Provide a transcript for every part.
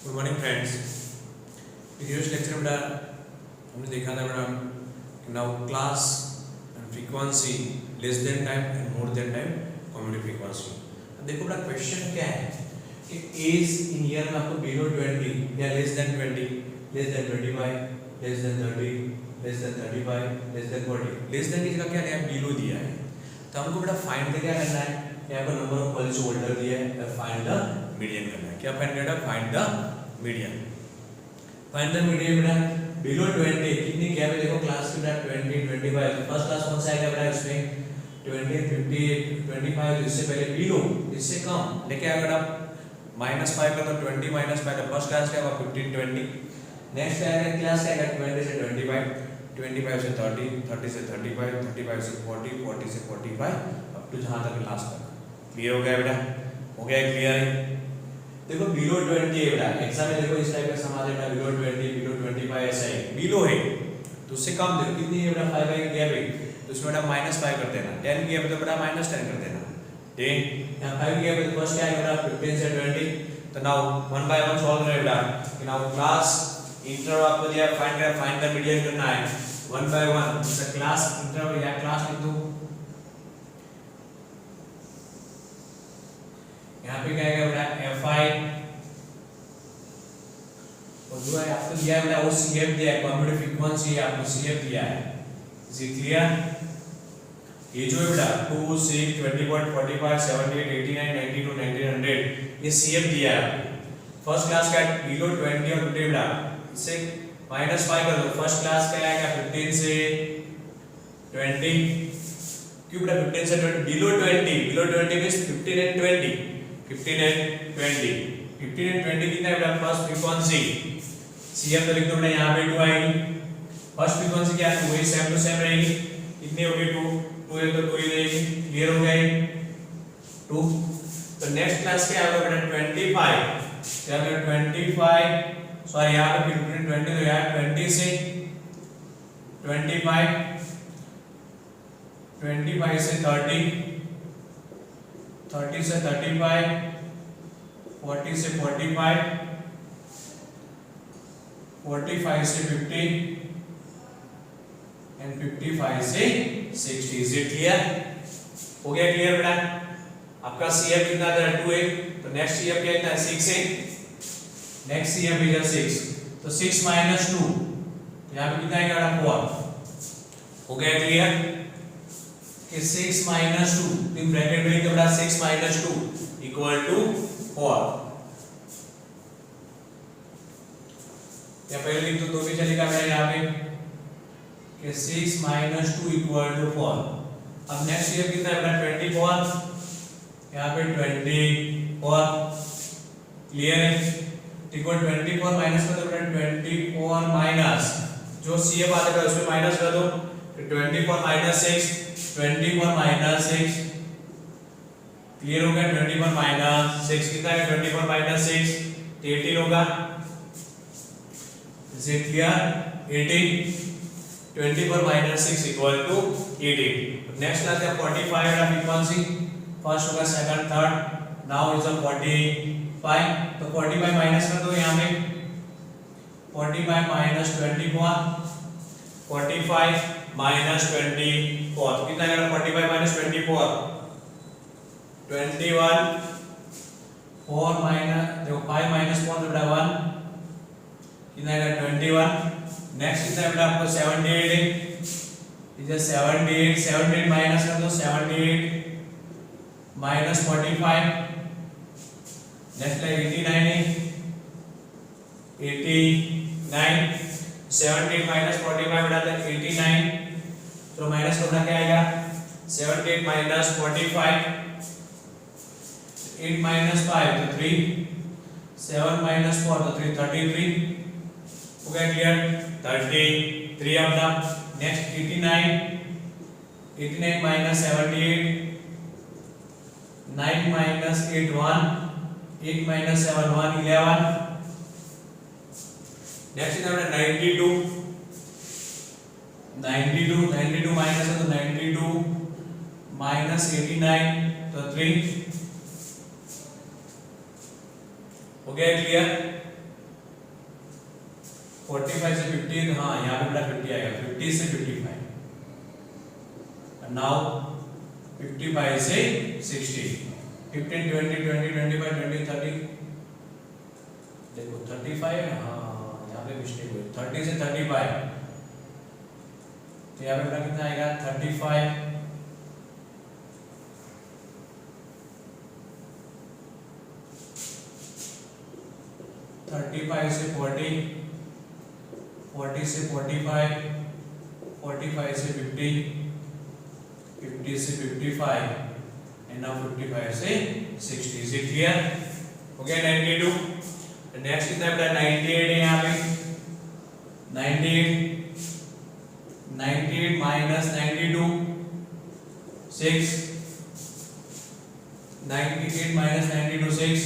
Good morning friends. Previous lecture में बेटा हमने देखा था बेटा now class and frequency less than time and more than time community frequency. अब देखो बेटा क्वेश्चन क्या है कि एज इन ईयर में आपको बिलो 20 या less than 20, less than 25, less than 30, less than 35, less than 40, less than की जगह क्या दिया है, बिलो दिया है। तो हमको बेटा फाइंड क्या करना है, यहाँ पर नंबर ऑफ पॉलिसी होल्डर दिया है, फाइंड द मीडियन करना है। क्या फाइंड करना है, find the median. Find the median बेटा बिलो 20 कितनी गैप है, देखो क्लास की बेटा 20 25, तो फर्स्ट क्लास कौन सा आएगा बेटा इसमें 20 50 25, इससे पहले बिलो, इससे कम लेके आएगा बेटा -5 का, तो 20 -5 तो फर्स्ट क्लास क्या होगा 15 20। नेक्स्ट आएगा क्लास क्या आएगा 20 से 25, 25 से 30, 30 से 35, 35 से 40, 40 से 45 अप टू जहां तक लास्ट तक। क्लियर हो गया बेटा, हो गया क्लियर है। देखो बिलो 20 है बेटा, एग्जाम में देखो इस टाइप का सवाल है बेटा, बिलो 20 बिलो 25 ऐसा है, बिलो है तो उससे कम देखो कितनी है बेटा 5 की गैप है, तो इसमें बेटा -5 कर देना, 10 की गैप है तो बेटा -10 कर देना। ठीक, यहां 5 की गैप है तो फर्स्ट क्या आएगा बेटा 15 से 20। तो now one by one solve करें बेटा कि नाउ क्लास इंटरवल आपको दिया फाइंड द मीडियन करना है वन बाय वन। जैसे क्लास इंटरवल या क्लास लिख दो, यहाँ पे क्या आएगा बेटा fi, और जो है आपको दिया है बेटा वो cf दिया है, कम्युनिटी फ्रीक्वेंसी है आपको cf दिया है। Is it clear? ये जो है बेटा 2 6 20 45 78 89 92 1900 ये cf दिया है आपको। फर्स्ट क्लास का बिलो 20 और 50 बेटा इससे -5 कर दो, फर्स्ट क्लास का आएगा 15 से 20, क्यों बेटा 15 से 20 below 20 means 15 and 20, 15 and 20, 15 and 20 कितना है बेटा फर्स्ट फ्रीक्वेंसी, cf तो लिख दो बेटा यहाँ पे 2 आएगी, फर्स्ट फ्रीक्वेंसी क्या है 2 ही सेम टू सेम रहेगी, कितनी होगी 2 है तो 2 ही रहेगी। क्लियर हो गया 2। तो नेक्स्ट क्लास क्या होगा बेटा 25, क्या बेटा 25 सॉरी यहाँ पे 15 20 तो यहाँ 20 से 25, 25 से 30, 30 से 35, 40 से 45, 45 से 50 एंड 55 से 60। Is it clear? हो गया क्लियर बेटा? आपका CF कितना था 2 है, तो नेक्स्ट CF क्या कितना है 6 है, नेक्स्ट CF इज 6, तो 6 - 2 यहाँ पे कितना आएगा बेटा 4। हो गया क्लियर कि 6 - 2 इन ब्रैकेट में लिख दो बेटा 6 - 2 इक्वल टू 4, या पहले लिख दो तो भी चलेगा बेटा यहाँ पे कि 6 - 2 इक्वल टू 4। अब नेक्स्ट ईयर कितना है बेटा 24, यहाँ पे 24। क्लियर है? इक्वल 24 माइनस कर दो बेटा 24 माइनस जो CF आता है उसमें माइनस कर दो, 24 - 6 24 - 6। क्लियर हो गया? 24 - 6 कितना है 24 - 6 18 होगा। Is it clear? 18, 24 - 6 equal to 18। Next class का 45 का फ्रीक्वेंसी, फर्स्ट होगा सेकंड थर्ड, नाउ इज 45, तो 45 माइनस कर दो यहाँ पे 45 - 24, 45 - 24 तो कितना आएगा 45 - 24 21, 4 माइनस देखो 5 - 4 तो बेटा 1 कितना आएगा 21। नेक्स्ट कितना है बेटा आपको 78 है, इधर 78 78 माइनस कर दो 78 - 45, नेक्स्ट है 89 है 89, 78 - 45 बेटा 89, तो माइनस करना क्या आएगा 78 - 45, 8 - 5 तो 3, 7 - 4 तो 3 33। हो गया क्लियर? 33 अपना। नेक्स्ट 89 - 78, 9 - 8 1, 8 - 7 1 11। नेक्स्ट इधर 92 माइनस है तो 92 माइनस 89 तो 3। हो गया क्लियर? 45 से 50, हाँ यहाँ पे बेटा 50 आएगा, 50 से 55। नाउ 55 से 60, 15 20 20 25 20 30, देखो 35 है, हाँ यहाँ पे मिस्टेक हुई, 30 से 35, तो यहाँ पे बेटा कितना आएगा 35, 35 से 40, 40 से 45, 45 से 50, 50 से 55, and now 55 से 60. Is it clear? Okay, 92. The next कितना बेटा 98 है यहाँ पे, 98, 98 minus 92, 6, 98 minus 92, 6.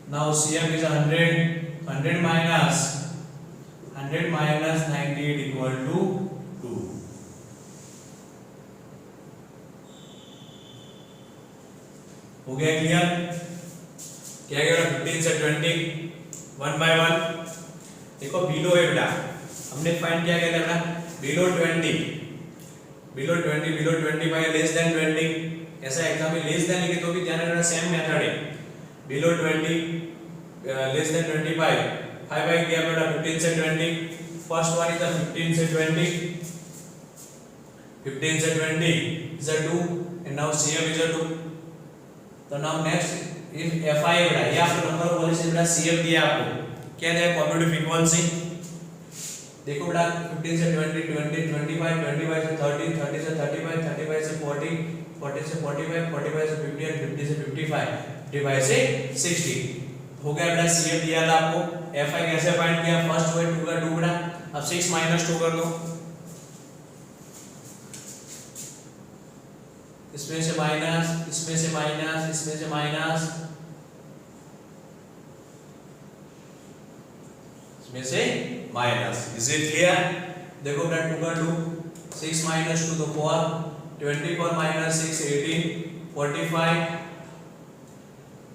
Now CF is 100. 100 minus 98 equal to 2. हो गया क्लियर? क्या क्या 15 से 20 1 by 1. देखो बिलो है बेटा, हमने फाइंड किया क्या करना, below 20, below 20, below 25, less than 20. ऐसा एग्जाम में लेस देन लिखे तो भी ध्यान रखना, सेम मेथड है. बिलो 20, लेस देन 25, 5 by किया बेटा 15 से 20. फर्स्ट वन इज 15 से 20, 15 से 20 is a 2, and now CF is a 2. तो नाउ नेक्स्ट इफ FI है बेटा, ये आपको नंबर बोले से बेटा CF दिया आपको, क्या दिया कॉम्पिटिटिव फ्रीक्वेंसी. देखो बेटा 15 से 20, 20 25, 25 से 30, 30 से 35, 35 से 40, 40 से 45, 45 से 50 और 50 से 55, 55 से 60. हो गया बेटा CF दिया था आपको. FI कैसे फाइंड किया, फर्स्ट वे 2 का 2 बेटा, अब 6 minus 2 कर दो, इसमें से माइनस, इसमें से माइनस, इसमें से माइनस, इसमें से माइनस. Is it clear? देखो बेटा 2 का 2, 6 minus 2 तो 4, 24 minus 6 18, 45,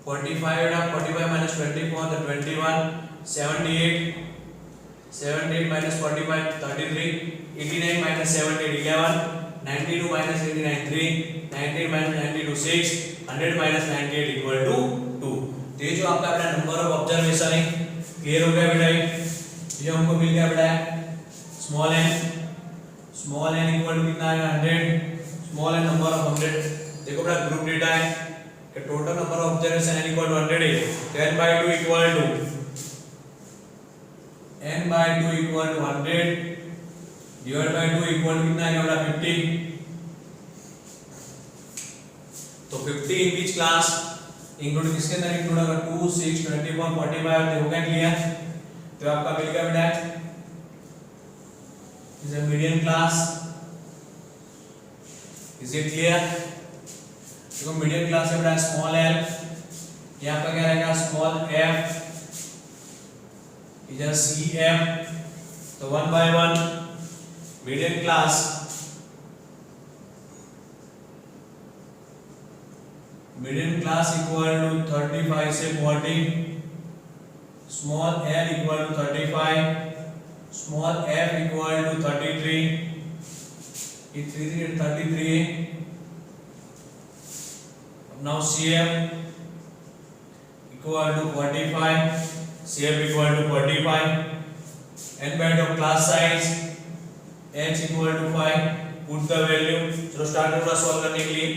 45 बेटा, 45 minus 24 तो 21, 78, 78 minus 45 33, 89 minus 78 11, 92 minus 89 3, 90 minus 92 6, 100 minus 98 equal to 2. तो ये जो आपका बेटा नंबर ऑफ ऑब्जर्वेशन है, क्लियर हो गया बेटा. ये हमको मिल गया बेटा स्मॉल n इक्वल टू कितना आएगा 100, स्मॉल n नंबर ऑफ 100. देखो बेटा ग्रुप डेटा है कि total number of observation n equal to 100 है, तो n by 2 equal to 100 divide by 2 equal to कितना आएगा बेटा 50. तो 50 इन विच क्लास, इंक्लूड किसके अंदर इंक्लूड होगा 2 6 24 45. हो गया क्लियर? तो आपका मिल गया बेटा is a median class. Is it clear? देखो मीडियन क्लास है बेटा स्मॉल l, यहां पर क्या रहेगा small f is a CF. तो 1 by 1 median class, median class equal to 35 से 40, small l equal to 35, small f equal to 33, ये 33 है. Now CF equal to 45, CF equal to 45, n by of class size h equal to 5, put the value. चलो start करो solve करने के लिए.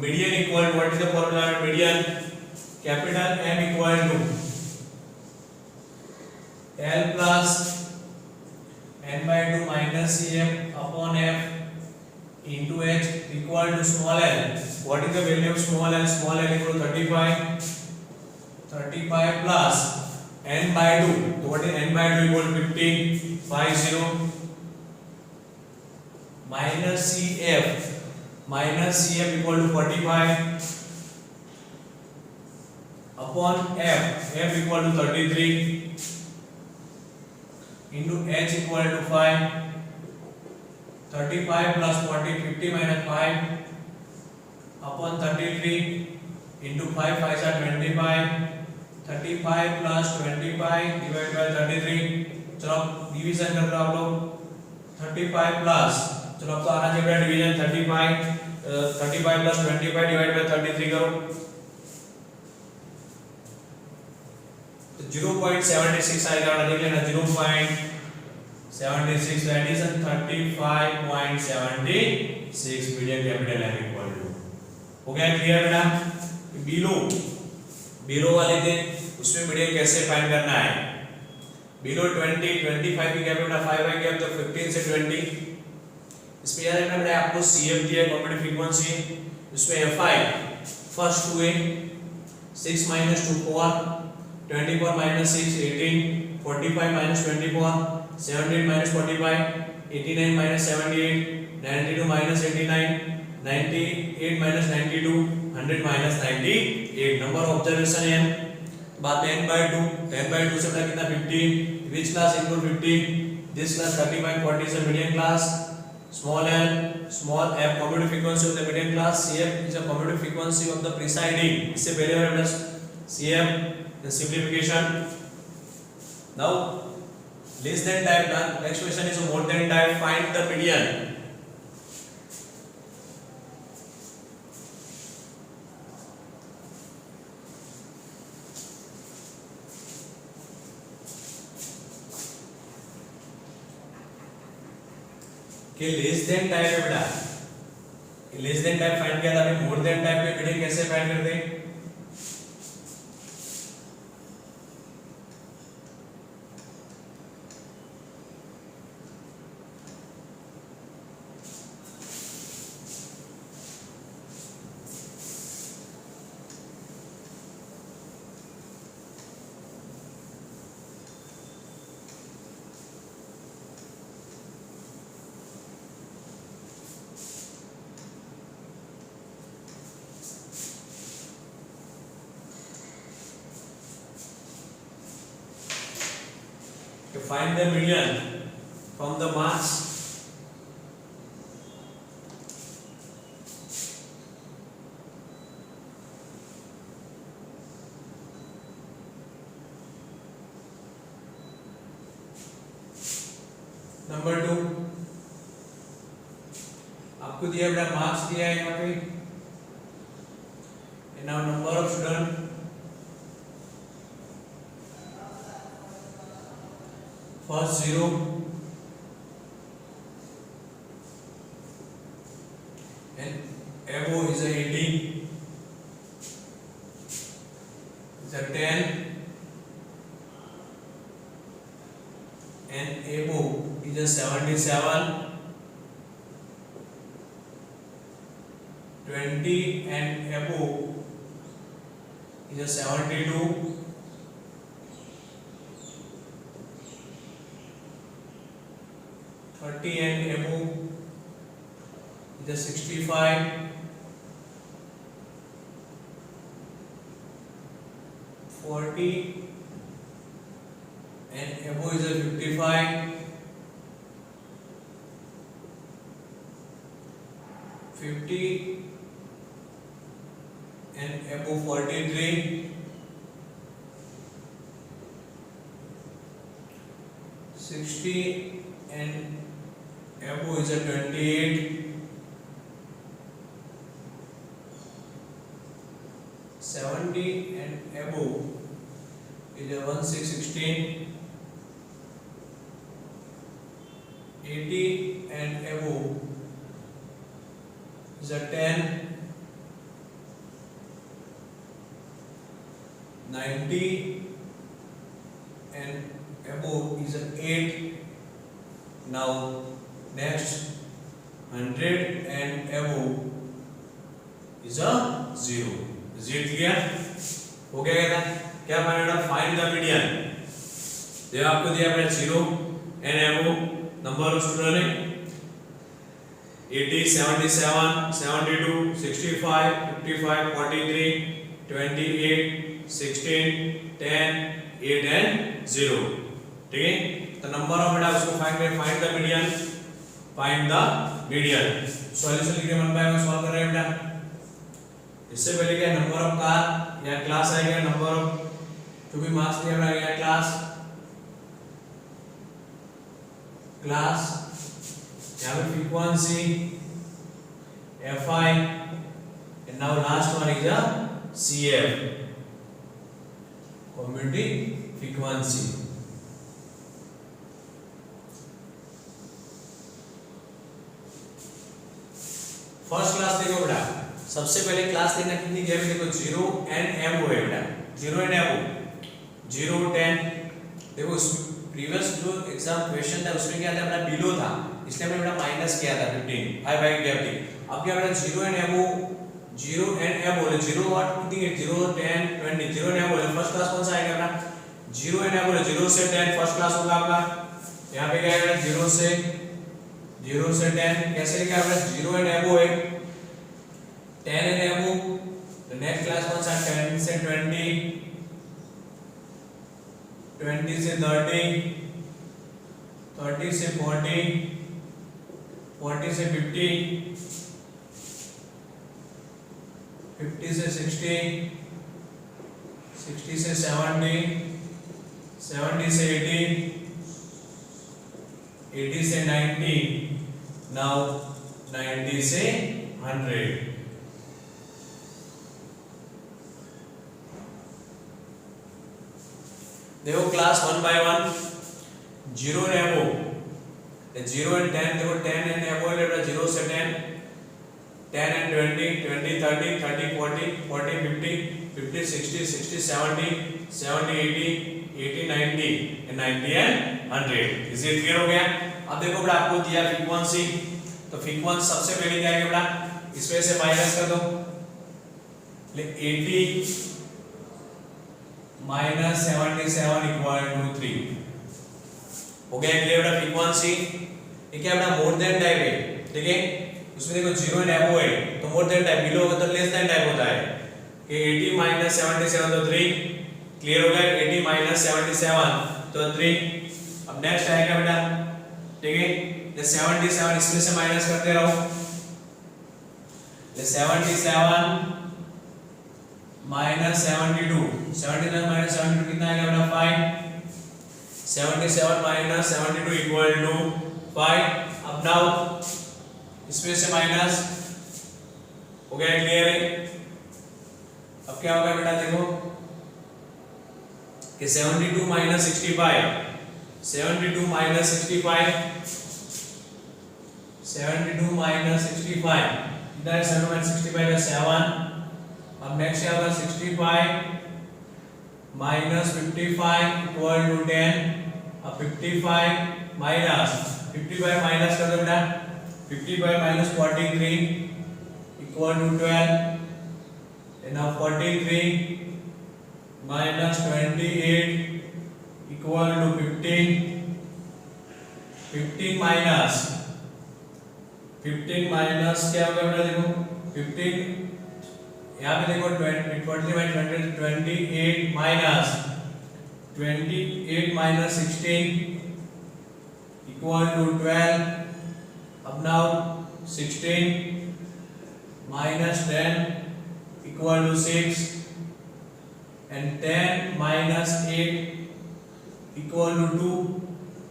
Median equal to, what is the formula of median, capital M equal to L plus n by 2 minus CF upon F into H equal to small l. What is the value of small l? Small l equal to 35, 35 plus n by 2. So what is n by 2 equal to 50, 50 minus CF equal to 45 upon F equal to 33 into H equal to 5. 35 plus 40, 50 minus 5, upon 33 into 5 5 are 25 35 plus 25 divided by 33 चलो division कर रहे हो आप लोग 35 plus चलो अब तो आना चाहिए डिवीजन 35 plus 25 divided by 33 करो तो 0.76 आएगा देख लेना 0.76 addition 35.76 medium capital M equal to हो गया क्लियर बेटा बिलो वाले थे उसमें मीडियम कैसे फाइंड करना है बिलो 20 25 की गैप बेटा 5 है गैप तो 15 से 20 इसमें याद रखना बेटा आपको CF दिया कॉम्पिटिटिव फ्रीक्वेंसी उसमें Fi फर्स्ट 2 है 6 minus 2 4 24 minus 6 18 45 minus 24 17 minus 45 89 minus 78 92 minus 89 98 minus 92 100 minus 98 number observation है बाद में n by 2 से बड़ा कितना 50 which class include 50 this class 30.40 is a median class small f commutative frequency of the median class cf is a commutative frequency of the presiding इससे पहले वाला cf the simplification now less than type done next question is more than type find the median कि less than type है बेटा less than type find किया था अभी मोर than type में मीडियन कैसे फाइंड करते हैं to find the median from the marks number 2 आपको दिया बेटा मार्क्स दिया है यहाँ पे and now number of student first 0 and above is a 80 is a 10 and above is a 77 20 and above is a 72 30 and above is a 65 40 and above is a 55 50 and above 43 60 and above is a 28 70 and above is a 16 80 and above is a 10 90 and above is a 8 now next 100 and above is a 0 is it clear हो गया क्या find find the median ये आपको दिया है 0 and above number of student है 80 77 72 65 55 43 28 16 10 8 and 0 ठीक है तो नंबर ऑफ बेटा उसको फाइंड द मीडियन सॉल्यूशन लिख के 1 बाय 1 सॉल्व कर रहे हैं बेटा इससे पहले क्या नंबर ऑफ कार या क्लास आएगा, नंबर ऑफ जो भी मार्क्स लिया गया क्लास यहाँ पे frequency fi and now last one is a cf community frequency. First class देखो बेटा, सबसे पहले क्लास देखना कितनी गया देखो 0 and m हो बेटा, 0 and m हो 0 10 देखो प्रीवियस जो एग्जाम क्वेश्चन था उसमें क्या था अपना बिलो था, इसलिए हमने बेटा माइनस किया था 15 5 बाई गैप थी. अब क्या बेटा 0 and m हो 0 and m बोले 0 व्हाट कितनी 0 10 20 0 and m बोले फर्स्ट क्लास कौन सा आएगा बेटा 0 and m बोले 0 से 10 फर्स्ट क्लास होगा आपका. यहाँ पे क्या है 0 से 10 कैसे लिखा है 0 and m हो 10 and m हो तो नेक्स्ट क्लास कौन सा 10 से 20 20 से 30 30 से 40 40 से 50 50 से 60 60 से 70 70 से 80 80 से 90 now 90 से 100. देखो class 1 by 1 0 and above 0 and 10 देखो 10 and above ले बेटा 0 से 10 10 and 20 20 30 30 40 40 50 50 60 60 70 70 80 80 90 and 90 and 100. इसे क्लियर हो गया. अब देखो बेटा आपको दिया फ्रीक्वेंसी, तो फ्रीक्वेंसी सबसे पहले क्या है बेटा इसमें से माइनस कर दो 80 माइनस 77 इक्वल टू 3 हो गया क्लियर बेटा. फ्रीक्वेंसी ये क्या बेटा मोर देन टाइप है, ठीक है. उसमें देखो 0 and above है तो मोर देन टाइप, बिलो होगा तो लेस देन टाइप होता है कि 80 माइनस 77 तो 3 क्लियर हो गया. 80 माइनस 77 तो 3. अब नेक्स्ट आएगा बेटा, ठीक है, ये 77 इसमें से माइनस करते रहो. ये 77 माइनस 72 79 माइनस 72 कितना आएगा बेटा 5. 77 माइनस 72 इक्वल टू 5. अब नाउ इसमें से माइनस हो गया क्लियर है. अब क्या होगा बेटा देखो कि 72 माइनस 65 72 माइनस 65 72 माइनस 65 इधर 7 माइनस 65 का 7. अब नेक्स्ट क्या होगा 65 माइनस 55 इक्वल टू 10. अब 55 माइनस 55 माइनस कर दो बेटा 55 minus 43 equal to 12 and now 43 minus 28 equal to 15. 15 minus क्या होगा बेटा देखो 15 यहाँ पे देखो 20 by 20 28 माइनस 16 equal to 12. अब now 16 minus 10 equal to 6 and 10 minus 8 equal to 2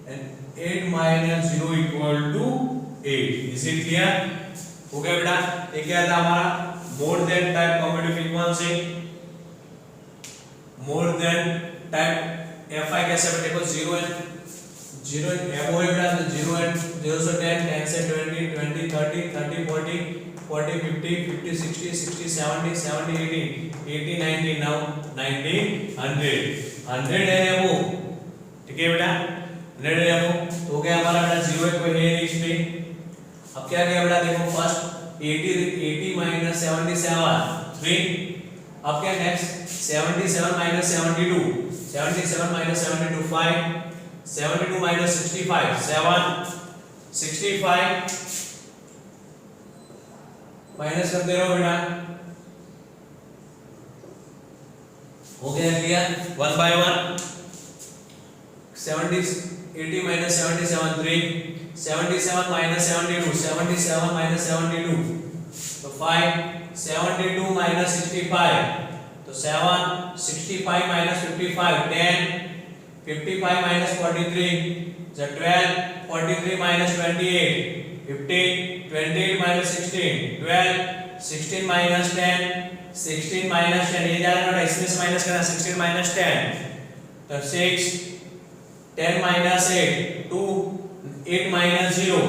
and 8 minus 0 equal to 8. Is it clear? हो गया बेटा. ये क्या था हमारा मोर देन टाइप कम्यूटेटिव फ्रीक्वेंसी. मोर देन टाइप fi कैसे बेटा देखो 0 एबो है बेटा तो 0 से 10 10 से 20 20 30 30 40 40 50 50 60 60 70 70 80 80 90 now 90 100 100 है एबो. ठीक है बेटा 100 है एबो. तो हो गया हमारा बेटा 0 कोई है नहीं इसमें. अब क्या किया बेटा देखो फर्स्ट 80 माइनस 77 3. अब क्या next 77 minus 72 77 minus 72 5 72 minus 65 7 65 minus करते रहो बेटा. हो गया clear 1 by 1 70 80 minus 77 3 77 minus 72 77 minus 72 तो 5 72 minus 65, तो 7 65 minus 55 10, 55 minus 43 so 12, 43 minus 28 15, 28 minus 16 12, 16 minus 10, 16 minus 10 ये जाना बेटा इसमें से माइनस करना 16 minus 10 तो 6, 10 minus 8 2, 8 minus 0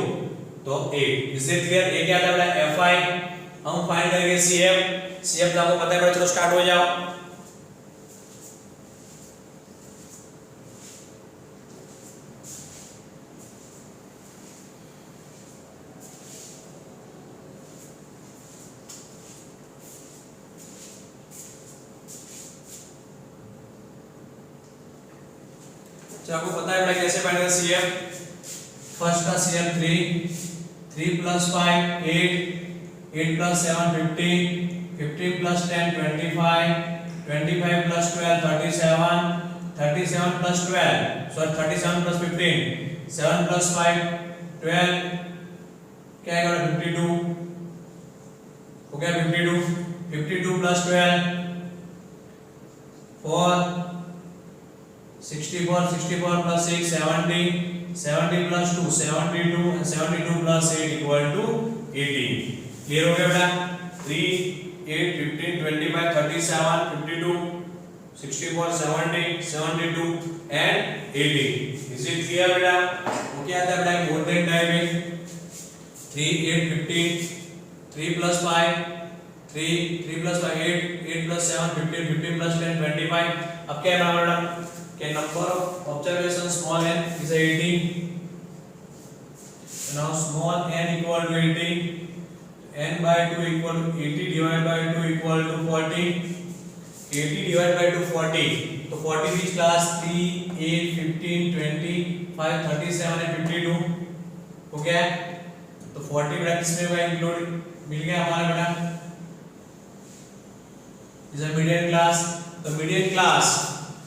तो 8 इज इट क्लियर। ये क्या था बेटा fi हम फाइंड करेंगे cf आपको पता है बेटा, चलो स्टार्ट हो जाओ। चलो आपको पता है बेटा कैसे फाइंड करें cf। फर्स्ट का cf 3 plus 5 8 8 plus 7 15 15 plus 10 25 25 plus 12 37 37 plus 12 sorry 37 plus 15 7 plus 5 12 क्या आएगा 52 हो गया 52 52 plus 12 4 64 64 plus 6 70 70 plus 2 72 and 72 plus 8 equal to 80 clear हो गया बेटा 3 8 15 25 37 52 64 70 72 and 80 is it clear बेटा। वो क्या आता है बेटा मोर देन टाइप है 3 8 15 3 plus 5 3 plus 5 8 8 plus 7 15 15 plus 10 25 अब क्या है बेटा के number of observations small n is 80 now small n equal to 80 n by 2 equal to 80 divided by 2 equal to 40 80 divided by 2 40 तो 40 which class 3 8 15 25 37 and 52 हो गया तो 40 बेटा किसमें हुआ इंक्लूड मिल गया हमारा बेटा इज अ मीडियन क्लास। तो median class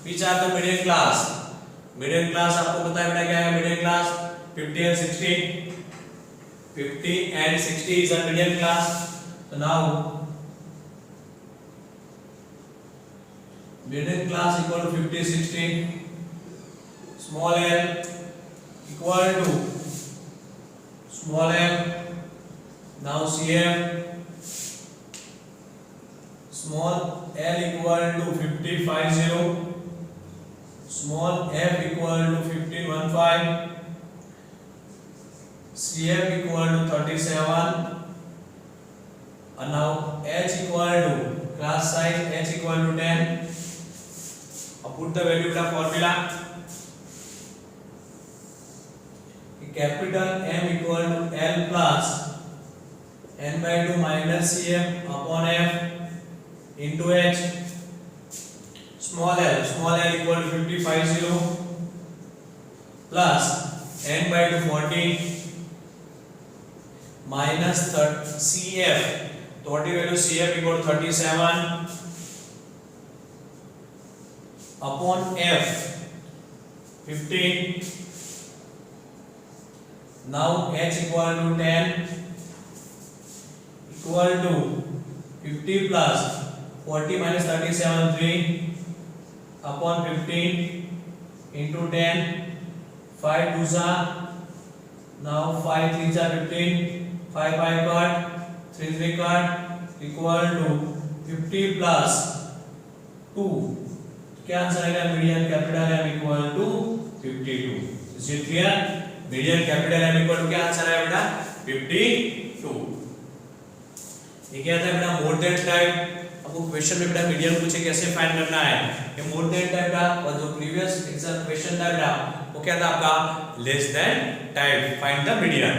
which are the median class आपको पता है बेटा क्या है median class 50 and 60 50 and 60 is a median class so now median class equal to 50 60 small l equal to small m now cf small l equal to 50 50 small f equal to 1515 cf equal to 37 and now h equal to class size h equal to 10 put the value of the formula capital M equal to L plus n by 2 minus cf upon f into h small l equal to 50 plus n by 2 40 minus cf total value cf equal to 37 upon f 15 now h equal to 10 equal to 50 plus 40 minus 37 3 upon 15 into 10 5 2s are now 5 3s are 15 5 5 cut 3 3 cut equal to 50 plus 2 क्या answer आएगा median capital m equal to 52 is it clear median capital m equal to क्या answer आया बेटा 52 ये क्या था बेटा more than type आपको क्वेश्चन में बेटा मीडियन पूछे कैसे फाइंड करना है ये मोर देन टाइप का और जो प्रीवियस एग्जाम क्वेश्चन था बेटा वो क्या था आपका less than type find the median